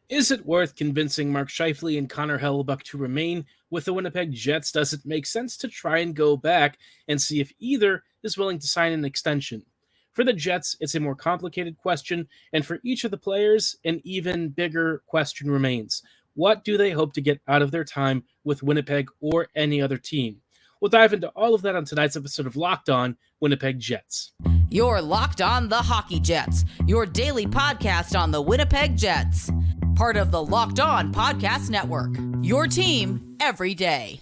Is it worth convincing Mark Scheifele and Connor Hellebuyck to remain with the Winnipeg Jets? Does it make sense to try and go back and see if either is willing to sign an extension? For the Jets, it's a more complicated question, and for each of the players, an even bigger question remains. What do they hope to get out of their time with Winnipeg or any other team? We'll dive into all of that on tonight's episode of Locked On Winnipeg Jets. You're Locked On the Hockey Jets, your daily podcast on the Winnipeg Jets. Part of the Locked On Podcast Network, your team every day.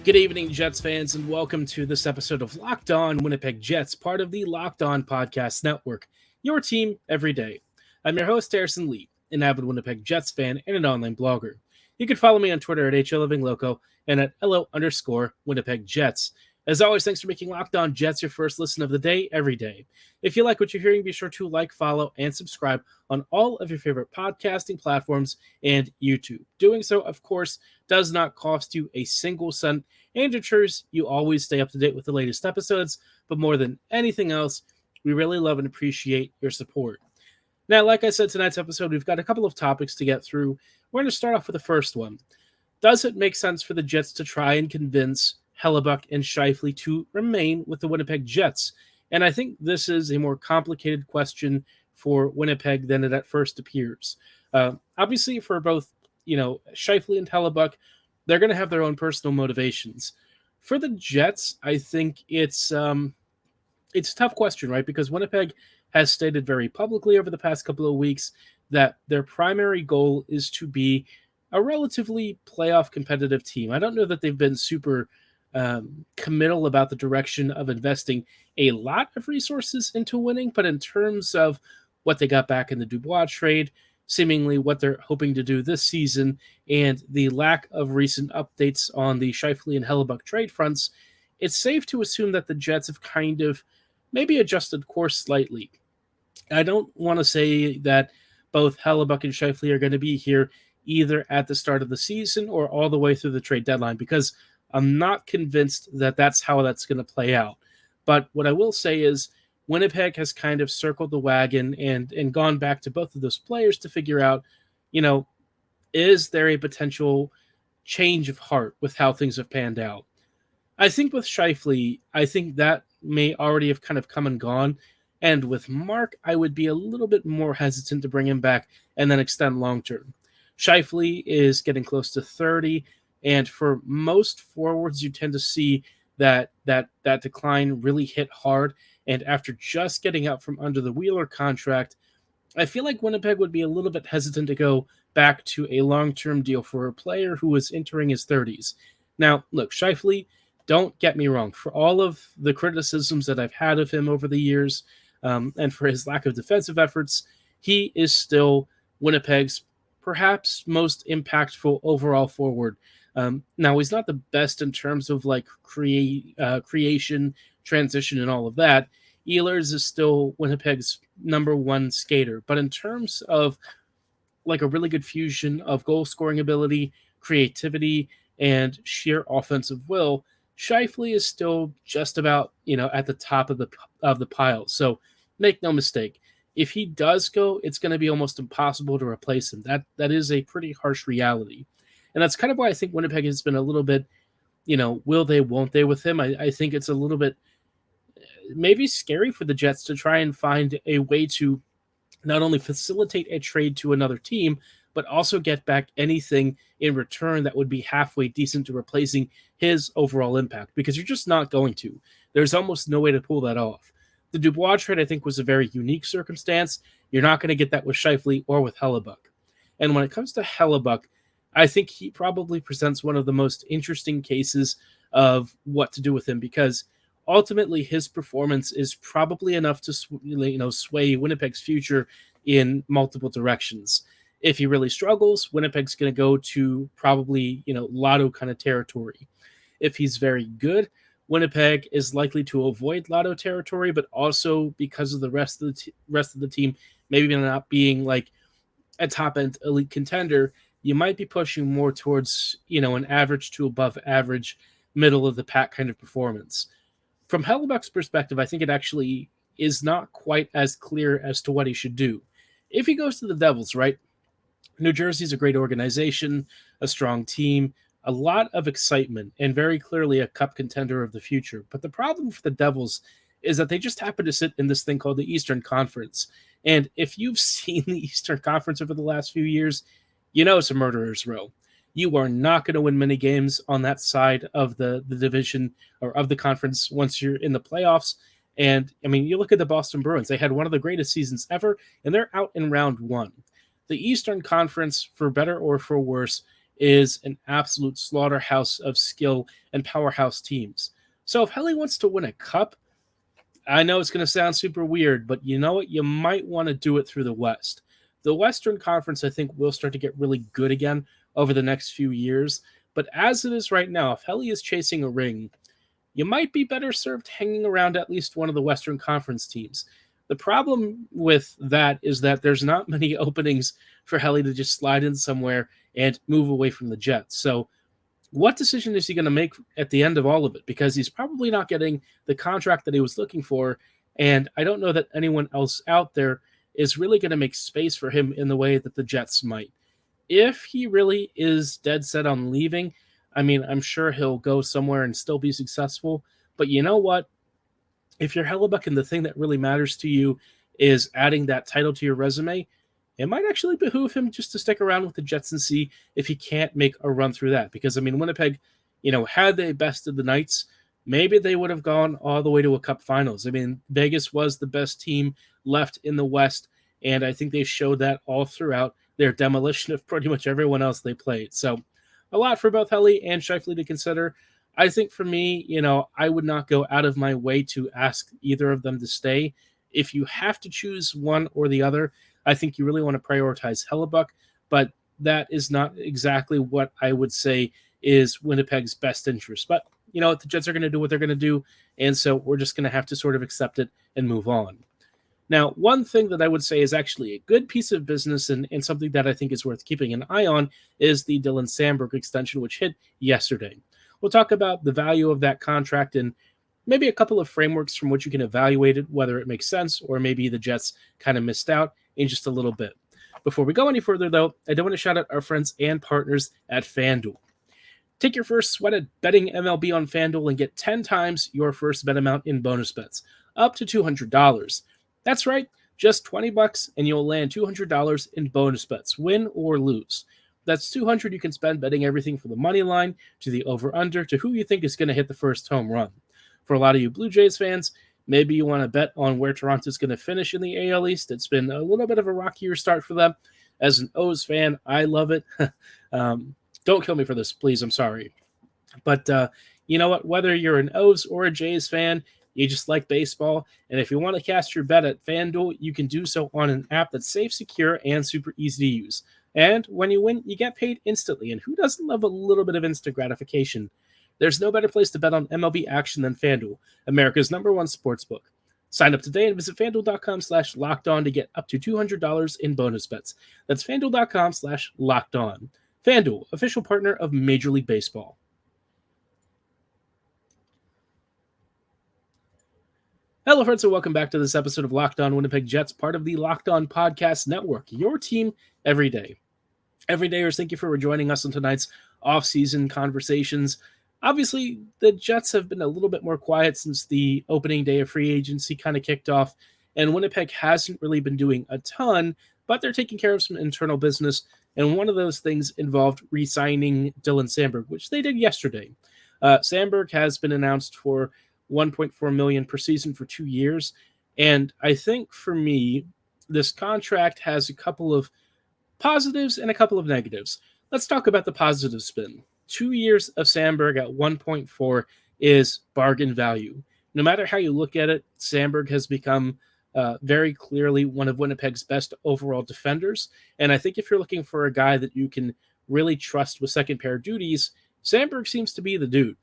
Good evening, Jets fans, and welcome to this episode of Locked On Winnipeg Jets, part of the Locked On Podcast Network, your team every day. I'm your host, Harrison Lee, an avid Winnipeg Jets fan and an online blogger. You can follow me on Twitter at HLivingLoco and at LO_Winnipeg Jets. As always, thanks for making Locked On Jets your first listen of the day every day. If you like what you're hearing, be sure to like, follow, and subscribe on all of your favorite podcasting platforms and YouTube. Doing so, of course, does not cost you a single cent and ensures you always stay up to date with the latest episodes. But more than anything else, we really love and appreciate your support. Now, like I said, tonight's episode, we've got a couple of topics to get through. We're going to start off with the first one. Does it make sense for the Jets to try and convince Hellebuyck and Scheifele to remain with the Winnipeg Jets? And I think this is a more complicated question for Winnipeg than it at first appears. Obviously, for both, Scheifele and Hellebuyck, they're going to have their own personal motivations. For the Jets, I think it's a tough question, right? Because Winnipeg has stated very publicly over the past couple of weeks that their primary goal is to be a relatively playoff competitive team. I don't know that they've been super committal about the direction of investing a lot of resources into winning, but in terms of what they got back in the Dubois trade, seemingly what they're hoping to do this season, and the lack of recent updates on the Scheifele and Hellebuyck trade fronts, it's safe to assume that the Jets have kind of maybe adjusted course slightly. I don't want to say that both Hellebuyck and Scheifele are going to be here either at the start of the season or all the way through the trade deadline, because I'm not convinced that that's how that's going to play out. But what I will say is Winnipeg has kind of circled the wagon and gone back to both of those players to figure out, is there a potential change of heart with how things have panned out? I think with Scheifele, I think that may already have kind of come and gone. And with Mark, I would be a little bit more hesitant to bring him back and then extend long-term. Scheifele is getting close to 30, and for most forwards, you tend to see that decline really hit hard. And after just getting out from under the Wheeler contract, I feel like Winnipeg would be a little bit hesitant to go back to a long-term deal for a player who is entering his 30s. Now, look, Scheifele, don't get me wrong. For all of the criticisms that I've had of him over the years, and for his lack of defensive efforts, he is still Winnipeg's perhaps most impactful overall forward. Now, he's not the best in terms of creation, transition, and all of that. Ehlers is still Winnipeg's number one skater. But in terms of a really good fusion of goal scoring ability, creativity, and sheer offensive will, Scheifele is still just about at the top of the pile. So make no mistake, if he does go, it's going to be almost impossible to replace him. That is a pretty harsh reality. And that's kind of why I think Winnipeg has been a little bit, will they, won't they with him. I think it's a little bit maybe scary for the Jets to try and find a way to not only facilitate a trade to another team, but also get back anything in return that would be halfway decent to replacing his overall impact, because you're just not going to. There's almost no way to pull that off. The Dubois trade, I think, was a very unique circumstance. You're not going to get that with Scheifele or with Hellebuyck. And when it comes to Hellebuyck, I think he probably presents one of the most interesting cases of what to do with him, because ultimately his performance is probably enough to sway Winnipeg's future in multiple directions. If he really struggles, Winnipeg's going to go to probably lotto kind of territory. If he's very good, Winnipeg is likely to avoid lotto territory, but also because of the rest of the team maybe not being like a top end elite contender, you might be pushing more towards, an average to above average, middle of the pack kind of performance. From Hellebuyck's perspective, I think it actually is not quite as clear as to what he should do. If he goes to the Devils, right? New Jersey's a great organization, a strong team, a lot of excitement, and very clearly a cup contender of the future. But the problem for the Devils is that they just happen to sit in this thing called the Eastern Conference. And if you've seen the Eastern Conference over the last few years, it's a murderer's row. You are not going to win many games on that side of the division or of the conference once you're in the playoffs. And, you look at the Boston Bruins. They had one of the greatest seasons ever, and they're out in round one. The Eastern Conference, for better or for worse, is an absolute slaughterhouse of skill and powerhouse teams. So if Helly wants to win a cup, I know it's going to sound super weird, but you know what? You might want to do it through the West. The Western Conference, I think, will start to get really good again over the next few years. But as it is right now, if Helly is chasing a ring, you might be better served hanging around at least one of the Western Conference teams. The problem with that is that there's not many openings for Helly to just slide in somewhere and move away from the Jets. So what decision is he going to make at the end of all of it? Because he's probably not getting the contract that he was looking for. And I don't know that anyone else out there is really going to make space for him in the way that the Jets might. If he really is dead set on leaving, I'm sure he'll go somewhere and still be successful. But you know what? If you're Hellebuyck and the thing that really matters to you is adding that title to your resume, it might actually behoove him just to stick around with the Jets and see if he can't make a run through that. Because, Winnipeg, had they bested the Knights, maybe they would have gone all the way to a Cup Finals. Vegas was the best team left in the West, and I think they showed that all throughout their demolition of pretty much everyone else they played. So a lot for both Helly and Scheifele to consider. I think for me, I would not go out of my way to ask either of them to stay. If you have to choose one or the other, I think you really want to prioritize Hellebuyck, but that is not exactly what I would say is Winnipeg's best interest. But, the Jets are going to do what they're going to do, and so we're just going to have to sort of accept it and move on. Now, one thing that I would say is actually a good piece of business and something that I think is worth keeping an eye on is the Dylan Samberg extension, which hit yesterday. We'll talk about the value of that contract and maybe a couple of frameworks from which you can evaluate it, whether it makes sense or maybe the Jets kind of missed out in just a little bit. Before we go any further, though, I do want to shout out our friends and partners at FanDuel. Take your first sweat at betting MLB on FanDuel and get 10 times your first bet amount in bonus bets, up to $200. That's right, just $20 and you'll land $200 in bonus bets, win or lose. That's $200 you can spend betting everything from the money line to the over-under to who you think is going to hit the first home run. For a lot of you Blue Jays fans, maybe you want to bet on where Toronto's going to finish in the AL East. It's been a little bit of a rockier start for them. As an O's fan, I love it. Don't kill me for this, please. I'm sorry. But you know what? Whether you're an O's or a Jays fan, you just like baseball. And if you want to cast your bet at FanDuel, you can do so on an app that's safe, secure, and super easy to use. And when you win, you get paid instantly. And who doesn't love a little bit of instant gratification? There's no better place to bet on MLB action than FanDuel, America's #1 sportsbook. Sign up today and visit FanDuel.com/lockedon to get up to $200 in bonus bets. That's FanDuel.com/lockedon. FanDuel, official partner of Major League Baseball. Hello, friends, and welcome back to this episode of Locked On Winnipeg Jets, part of the Locked On Podcast Network, your team every day. Everydayers, thank you for joining us on tonight's off-season conversations. Obviously, the Jets have been a little bit more quiet since the opening day of free agency kind of kicked off, and Winnipeg hasn't really been doing a ton, but they're taking care of some internal business, and one of those things involved re-signing Dylan Samberg, which they did yesterday. Samberg has been announced for $1.4 million per season for 2 years, and I think for me, this contract has a couple of positives and a couple of negatives. Let's talk about the positive spin. 2 years of Samberg at 1.4 is bargain value. No matter how you look at it, Samberg has become very clearly one of Winnipeg's best overall defenders. And I think if you're looking for a guy that you can really trust with second pair duties, Samberg seems to be the dude.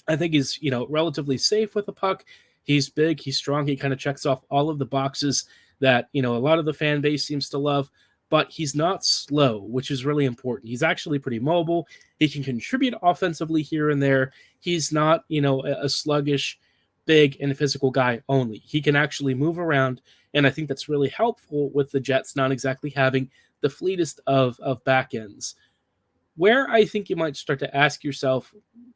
I think he's, relatively safe with the puck. He's big, he's strong, he kind of checks off all of the boxes that, a lot of the fan base seems to love. but he's not slow, which is really important. He's actually pretty mobile. He can contribute offensively here and there. He's not, a sluggish, big, and physical guy only. He can actually move around, and I think that's really helpful with the Jets not exactly having the fleetest of back ends. Where I think you might start to ask yourself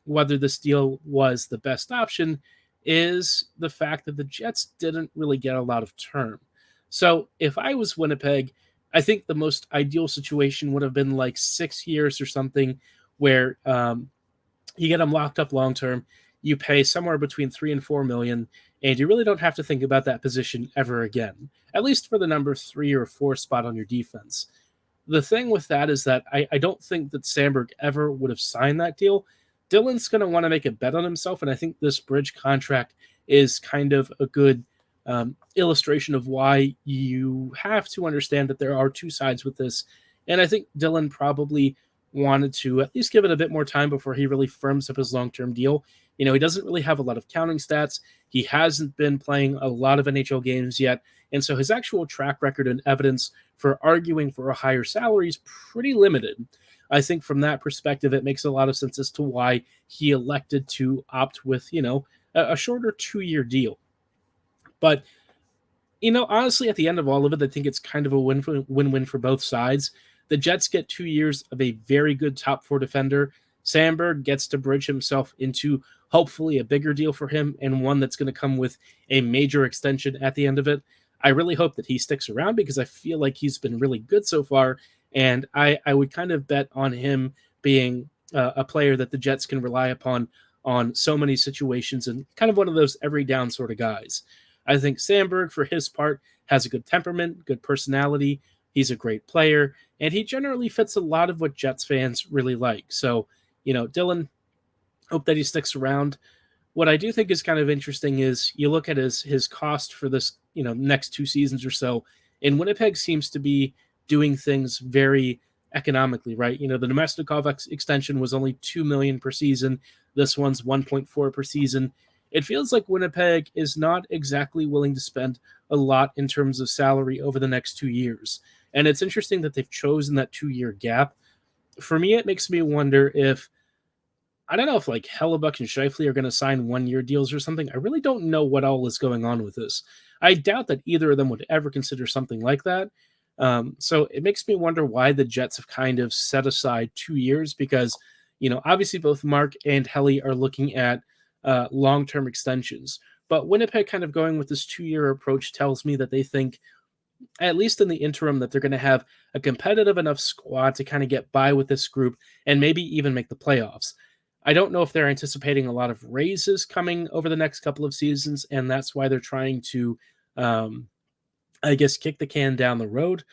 whether this deal was the best option is the fact that the Jets didn't really get a lot of term. So if I was Winnipeg, I think the most ideal situation would have been like 6 years or something where you get him locked up long term. You pay somewhere between 3 and 4 million, and you really don't have to think about that position ever again, at least for the number 3 or 4 spot on your defense. The thing with that is that I don't think that Samberg ever would have signed that deal. Dylan's going to want to make a bet on himself, and I think this bridge contract is kind of a good illustration of why you have to understand that there are two sides with this. And I think Dylan probably wanted to at least give it a bit more time before he really firms up his long-term deal. He doesn't really have a lot of counting stats. He hasn't been playing a lot of NHL games yet. And so his actual track record and evidence for arguing for a higher salary is pretty limited. I think from that perspective, it makes a lot of sense as to why he elected to opt with, a shorter 2-year deal. But, honestly, at the end of all of it, I think it's kind of a win-win for both sides. The Jets get 2 years of a very good top 4 defender. Samberg gets to bridge himself into hopefully a bigger deal for him and one that's going to come with a major extension at the end of it. I really hope that he sticks around because I feel like he's been really good so far, and I would kind of bet on him being a player that the Jets can rely upon on so many situations and kind of one of those every down sort of guys. I think Samberg, for his part, has a good temperament, good personality. He's a great player, and he generally fits a lot of what Jets fans really like. So, Dylan, hope that he sticks around. What I do think is kind of interesting is you look at his cost for this, next 2 seasons or so, and Winnipeg seems to be doing things very economically, right? The Nemesnikov extension was only $2 million per season. This one's 1.4 per season. It feels like Winnipeg is not exactly willing to spend a lot in terms of salary over the next 2 years. And it's interesting that they've chosen that 2-year gap. For me, it makes me wonder if, I don't know if like Hellebuyck and Scheifele are going to sign 1-year deals or something. I really don't know what all is going on with this. I doubt that either of them would ever consider something like that. So it makes me wonder why the Jets have kind of set aside 2 years because, obviously both Mark and Helly are looking at long-term extensions. But Winnipeg kind of going with this 2-year approach tells me that they think, at least in the interim, that they're going to have a competitive enough squad to kind of get by with this group and maybe even make the playoffs. I don't know if they're anticipating a lot of raises coming over the next couple of seasons, and that's why they're trying to, kick the can down the road.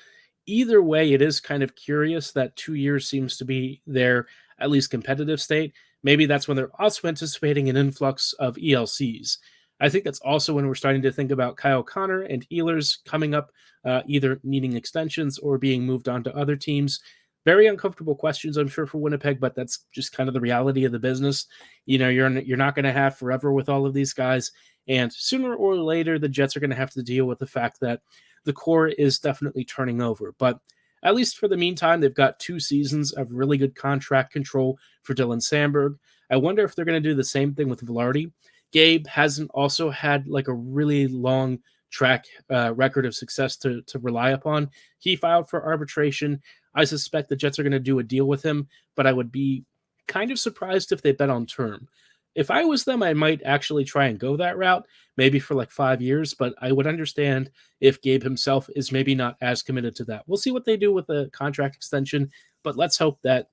Either way, it is kind of curious that 2 years seems to be their at least competitive state. Maybe that's when they're also anticipating an influx of ELCs. I think that's also when we're starting to think about Kyle Connor and Ehlers coming up, either needing extensions or being moved on to other teams. Very uncomfortable questions, I'm sure, for Winnipeg, but that's just kind of the reality of the business. You're not going to have forever with all of these guys, and sooner or later, the Jets are going to have to deal with the fact that the core is definitely turning over. But at least for the meantime, they've got 2 seasons of really good contract control for Dylan Samberg. I wonder if they're going to do the same thing with Vilardi. Gabe hasn't also had like a really long track record of success to rely upon. He filed for arbitration. I suspect the Jets are going to do a deal with him, but I would be kind of surprised if they bet on term. If I was them, I might actually try and go that route, maybe for like 5 years, but I would understand if Gabe himself is maybe not as committed to that. We'll see what they do with the contract extension, but let's hope that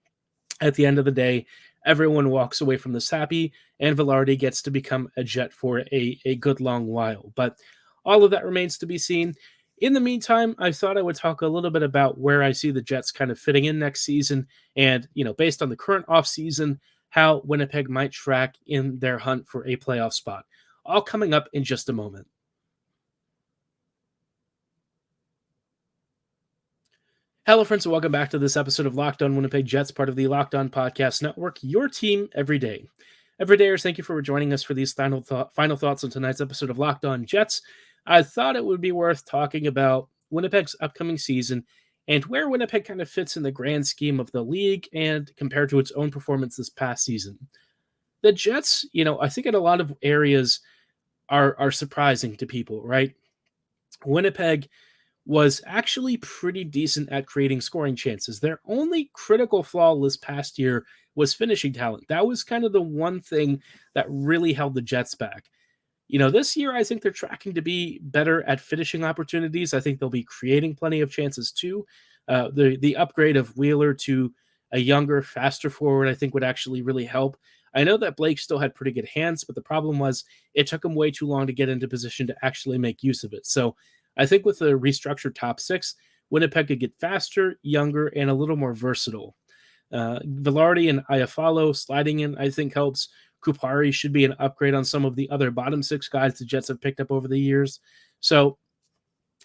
at the end of the day, everyone walks away from this happy and Vilardi gets to become a Jet for a good long while. But all of that remains to be seen. In the meantime, I thought I would talk a little bit about where I see the Jets kind of fitting in next season and, based on the current offseason, how Winnipeg might track in their hunt for a playoff spot. All coming up in just a moment. Hello, friends, and welcome back to this episode of Locked On Winnipeg Jets, part of the Locked On Podcast Network, your team every day. Everydayers, thank you for joining us for these final thoughts on tonight's episode of Locked On Jets. I thought it would be worth talking about Winnipeg's upcoming season and where Winnipeg kind of fits in the grand scheme of the league and compared to its own performance this past season. The Jets, I think in a lot of areas are surprising to people, right? Winnipeg was actually pretty decent at creating scoring chances. Their only critical flaw this past year was finishing talent. That was kind of the one thing that really held the Jets back. This year, I think they're tracking to be better at finishing opportunities. I think they'll be creating plenty of chances too. The upgrade of Wheeler to a younger, faster forward, I think would actually really help. I know that Blake still had pretty good hands, but the problem was it took him way too long to get into position to actually make use of it. So I think with the restructured top six, Winnipeg could get faster, younger, and a little more versatile. Velarde and Iafallo sliding in, I think, helps. Kupari should be an upgrade on some of the other bottom six guys the Jets have picked up over the years. So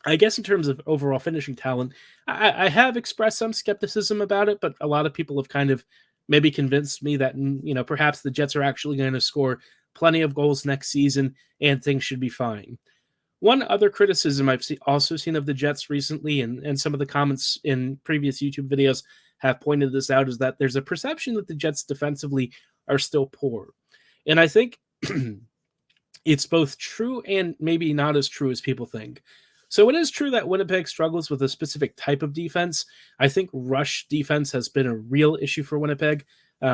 I guess in terms of overall finishing talent, I have expressed some skepticism about it, but a lot of people have kind of maybe convinced me that, perhaps the Jets are actually going to score plenty of goals next season and things should be fine. One other criticism I've also seen of the Jets recently, and some of the comments in previous YouTube videos have pointed this out, is that there's a perception that the Jets defensively are still poor. And I think it's both true and maybe not as true as people think. So it is true that Winnipeg struggles with a specific type of defense. I think rush defense has been a real issue for Winnipeg.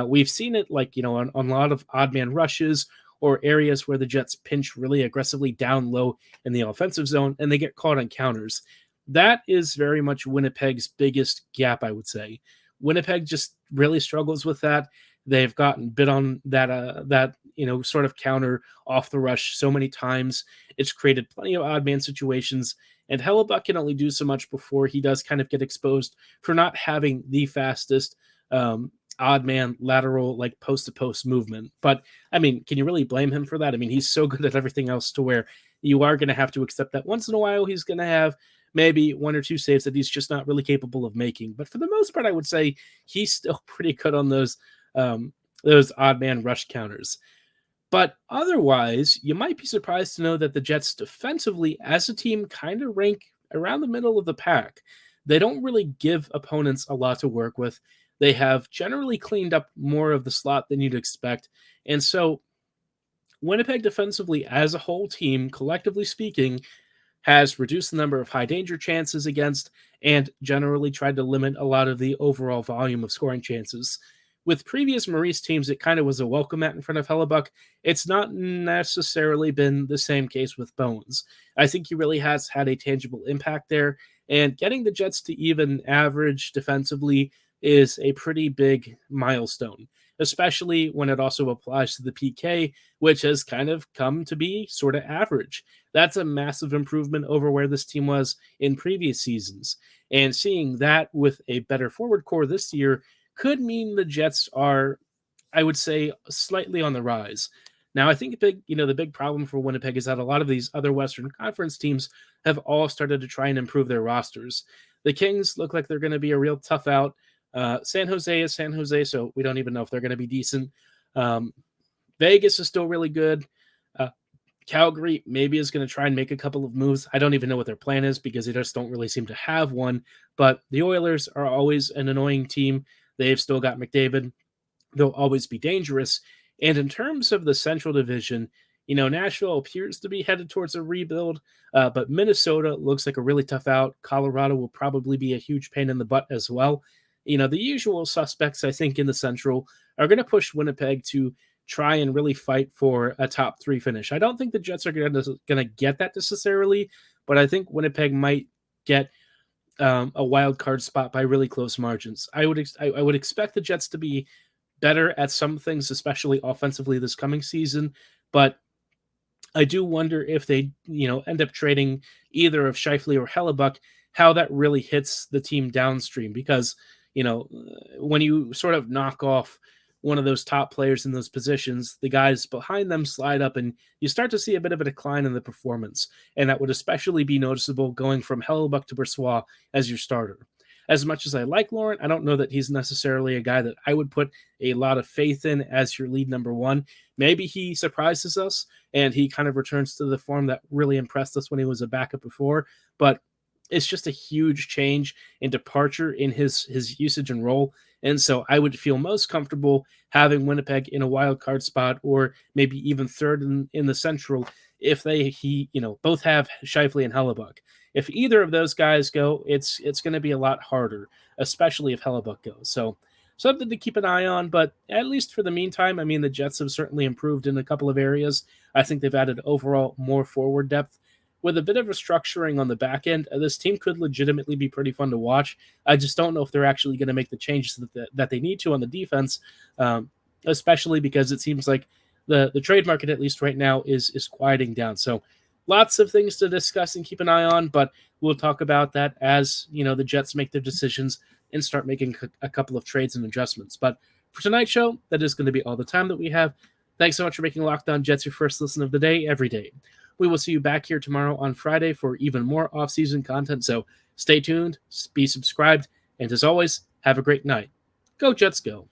We've seen it on a lot of odd man rushes or areas where the Jets pinch really aggressively down low in the offensive zone and they get caught on counters. That is very much Winnipeg's biggest gap, I would say. Winnipeg just really struggles with that. They've gotten bit on that sort of counter off the rush so many times. It's created plenty of odd man situations, and Hellebuyck can only do so much before he does kind of get exposed for not having the fastest odd man lateral, like post to post movement. But I mean, can you really blame him for that? I mean, he's so good at everything else to where you are going to have to accept that once in a while he's going to have maybe one or two saves that he's just not really capable of making. But for the most part, I would say he's still pretty good on those odd man rush counters. But otherwise, you might be surprised to know that the Jets defensively as a team kind of rank around the middle of the pack. They don't really give opponents a lot to work with. They have generally cleaned up more of the slot than you'd expect. And so Winnipeg defensively as a whole team, collectively speaking, has reduced the number of high danger chances against and generally tried to limit a lot of the overall volume of scoring chances. With previous Maurice teams, it kind of was a welcome mat in front of Hellebuyck. It's not necessarily been the same case with Bones. I think he really has had a tangible impact there, and getting the Jets to even average defensively is a pretty big milestone, especially when it also applies to the PK, which has kind of come to be sort of average. That's a massive improvement over where this team was in previous seasons. And seeing that with a better forward core this year could mean the Jets are, I would say, slightly on the rise. Now, I think the big problem for Winnipeg is that a lot of these other Western Conference teams have all started to try and improve their rosters. The Kings look like they're going to be a real tough out. San Jose is San Jose, so we don't even know if they're going to be decent. Vegas is still really good. Calgary maybe is going to try and make a couple of moves. I don't even know what their plan is because they just don't really seem to have one. But the Oilers are always an annoying team. They've still got McDavid. They'll always be dangerous. And in terms of the Central Division, Nashville appears to be headed towards a rebuild, but Minnesota looks like a really tough out. Colorado will probably be a huge pain in the butt as well. The usual suspects, I think, in the Central are going to push Winnipeg to try and really fight for a top three finish. I don't think the Jets are going to get that necessarily, but I think Winnipeg might get a wild card spot by really close margins. I would expect the Jets to be better at some things, especially offensively this coming season, but I do wonder if they, end up trading either of Scheifele or Hellebuyck, how that really hits the team downstream. Because, when you sort of knock off one of those top players in those positions, the guys behind them slide up and you start to see a bit of a decline in the performance. And that would especially be noticeable going from Hellebuyck to Brossoit as your starter. As much as I like Laurent, I don't know that he's necessarily a guy that I would put a lot of faith in as your lead number one. Maybe he surprises us and he kind of returns to the form that really impressed us when he was a backup before. But it's just a huge change and departure in his usage and role. And so I would feel most comfortable having Winnipeg in a wild card spot, or maybe even third in the Central, if both have Scheifele and Hellebuyck. If either of those guys go, it's going to be a lot harder, especially if Hellebuyck goes. So something to keep an eye on, but at least for the meantime, I mean, the Jets have certainly improved in a couple of areas. I think they've added overall more forward depth. With a bit of restructuring on the back end, this team could legitimately be pretty fun to watch. I just don't know if they're actually going to make the changes that they need to on the defense, especially because it seems like the trade market, at least right now, is quieting down. So lots of things to discuss and keep an eye on, but we'll talk about that as the Jets make their decisions and start making a couple of trades and adjustments. But for tonight's show, that is going to be all the time that we have. Thanks so much for making Locked On Jets your first listen of the day every day. We will see you back here tomorrow on Friday for even more off-season content, so stay tuned, be subscribed, and as always, have a great night. Go Jets, go.